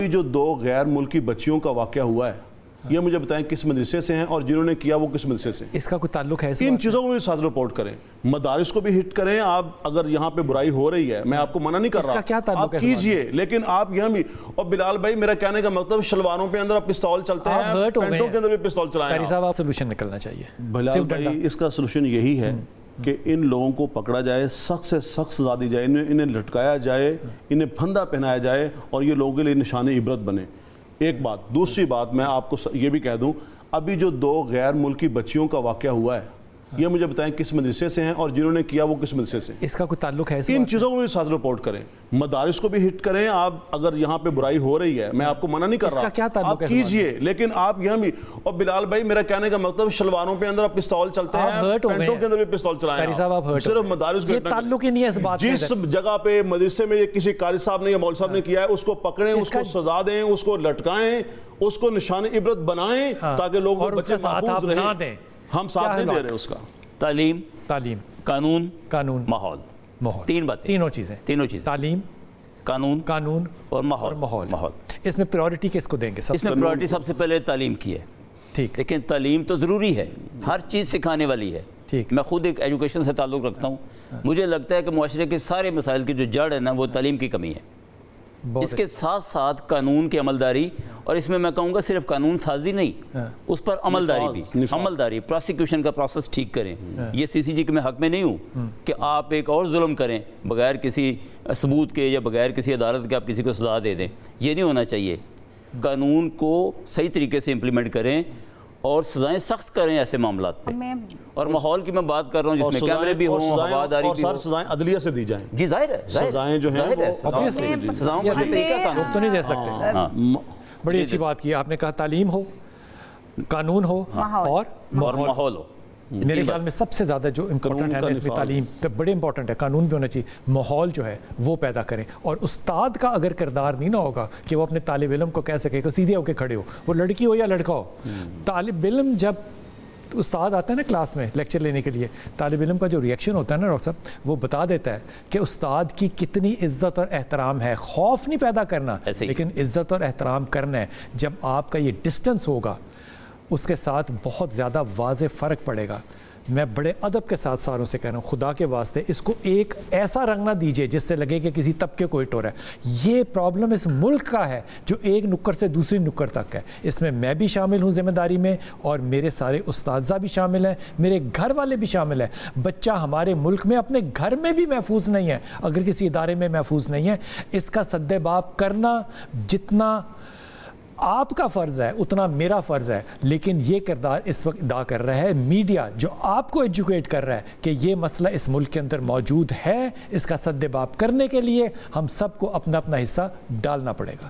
جو دو غیر ملکی بچیوں کا واقعہ ہوا ہے یہ مجھے بتائیں کس مدرسے سے ہیں اور جنہوں نے کیا وہ کس مدرسے سے؟ اس کا کوئی تعلق ہے؟ ان چیزوں کو بھی ساتھ رپورٹ کریں، مدارس کو بھی ہٹ کریں۔ آپ اگر یہاں پہ برائی ہو رہی ہے، میں آپ کو منع نہیں کر رہا، اس کا کیا تعلق ہے؟ آپ کیجئے، لیکن آپ یہاں بھی۔ اور بلال بھائی میرا کہنے کا مطلب شلواروں پہ اندر پستول چلتے ہیں، پینٹوں کے اندر بھی پستول چلائیں۔ قاری صاحب آپ سلوشن نکلنا چاہیے بلال بھائی اس کا سلوشن یہی ہے کہ ان لوگوں کو پکڑا جائے، سخت سے سخت سزا دی جائے، انہیں لٹکایا جائے، انہیں پھندا پہنایا جائے اور یہ لوگوں کے لیے نشان عبرت بنے۔ ایک بات۔ دوسری بات میں آپ کو یہ بھی کہہ دوں، ابھی جو دو غیر ملکی بچیوں کا واقعہ ہوا ہے یہ مجھے بتائیں کس مدرسے سے ہیں اور جنہوں نے کیا وہ کس مدرسے سے؟ اس کا کوئی تعلق ہے؟ ان چیزوں کو بھی ساتھ رپورٹ کریں، مدارس کو بھی ہٹ کریں۔ آپ اگر یہاں پہ برائی ہو رہی ہے، میں آپ کو منع نہیں کر رہا، اس کا کیا تعلق ہے؟ آپ کیجئے، لیکن آپ یہاں بھی۔ اور بلال بھائی میرا کہنے کا مطلب شلواروں پہ اندر پستول چلتے ہیں، پینٹوں کے اندر بھی پستول چلائیں۔ قاری صاحب آپ ہرٹ صرف مدارس کو یہ تعلق ہی نہیں ہے اس بات کا۔ جس جگہ پہ مدرسے میں کسی قاری صاحب نے یا مولوی صاحب نے کیا ہے اس کو پکڑیں، اس کو سزا دیں، اس کو لٹکائیں، اس کو نشان عبرت بنائیں تاکہ لوگ بچے محفوظ رہیں۔ ہم ساتھ نہیں دے رہے اس کا۔ تعلیم، قانون، ماحول، تین باتیں، تینوں چیزیں، تعلیم، قانون اور ماحول۔ اس میں پریورٹی کس کو دیں گے؟ اس میں پریورٹی سب سے پہلے تعلیم کی ہے، ٹھیک، لیکن تعلیم تو ضروری ہے، ہر چیز سکھانے والی ہے۔ میں خود ایک ایجوکیشن سے تعلق رکھتا ہوں، مجھے لگتا ہے کہ معاشرے کے سارے مسائل کی جو جڑ ہے نا وہ تعلیم کی کمی ہے۔ اس کے ساتھ ساتھ قانون کی عملداری، اور اس میں کہوں گا صرف قانون سازی نہیں، اس پر عملداری بھی، عملداری، پروسیکیوشن کا پروسیس ٹھیک کریں۔ یہ سی سی جی کے میں حق میں نہیں ہوں کہ آپ ایک اور ظلم کریں بغیر کسی ثبوت کے یا بغیر کسی عدالت کے آپ کسی کو سزا دے دیں، یہ نہیں ہونا چاہیے۔ قانون کو صحیح طریقے سے امپلیمنٹ کریں اور سزائیں سخت کریں ایسے معاملات پہ۔ اور ماحول کی میں بات کر رہا ہوں جس میں کیمرے بھی ہوں، ہواداری بھی ہو، اور سزائیں عدلیہ سے دی جائیں۔ جی ظاہر ہے، سزائیں جو ہیں سزاؤں کا طریقہ قانون تو نہیں دے سکتے۔ بڑی اچھی بات کی آپ نے، کہا تعلیم ہو، قانون ہو اور ماحول ہو۔ میرے خیال میں سب سے زیادہ جو امپورٹنٹ ہے اس میں تعلیم تو بڑے امپورٹنٹ ہے، قانون بھی ہونا چاہیے، ماحول جو ہے وہ پیدا کریں۔ اور استاد کا اگر کردار نہیں نہ ہوگا کہ وہ اپنے طالب علم کو کہہ سکے کہ سیدھے ہو کے کھڑے ہو، وہ لڑکی ہو یا لڑکا ہو، طالب علم جب استاد آتا ہے نا کلاس میں لیکچر لینے کے لیے، طالب علم کا جو ریئیکشن ہوتا ہے نا ڈاکٹر صاحب، وہ بتا دیتا ہے کہ استاد کی کتنی عزت اور احترام ہے۔ خوف نہیں پیدا کرنا لیکن عزت اور احترام کرنا ہے۔ جب آپ کا یہ ڈسٹنس ہوگا اس کے ساتھ بہت زیادہ واضح فرق پڑے گا۔ میں بڑے ادب کے ساتھ ساروں سے کہہ رہا ہوں، خدا کے واسطے اس کو ایک ایسا رنگ نہ دیجئے جس سے لگے کہ کسی طبقے کو ہٹ ہو رہا ہے۔ یہ پرابلم اس ملک کا ہے جو ایک نکڑ سے دوسری نکڑ تک ہے۔ اس میں بھی شامل ہوں ذمہ داری میں، اور میرے سارے اساتذہ بھی شامل ہیں، میرے گھر والے بھی شامل ہیں۔ بچہ ہمارے ملک میں اپنے گھر میں بھی محفوظ نہیں ہے اگر کسی ادارے میں محفوظ نہیں ہے۔ اس کا سد باب کرنا جتنا آپ کا فرض ہے اتنا میرا فرض ہے، لیکن یہ کردار اس وقت ادا کر رہا ہے میڈیا جو آپ کو ایجوکیٹ کر رہا ہے کہ یہ مسئلہ اس ملک کے اندر موجود ہے۔ اس کا سد باب کرنے کے لیے ہم سب کو اپنا اپنا حصہ ڈالنا پڑے گا۔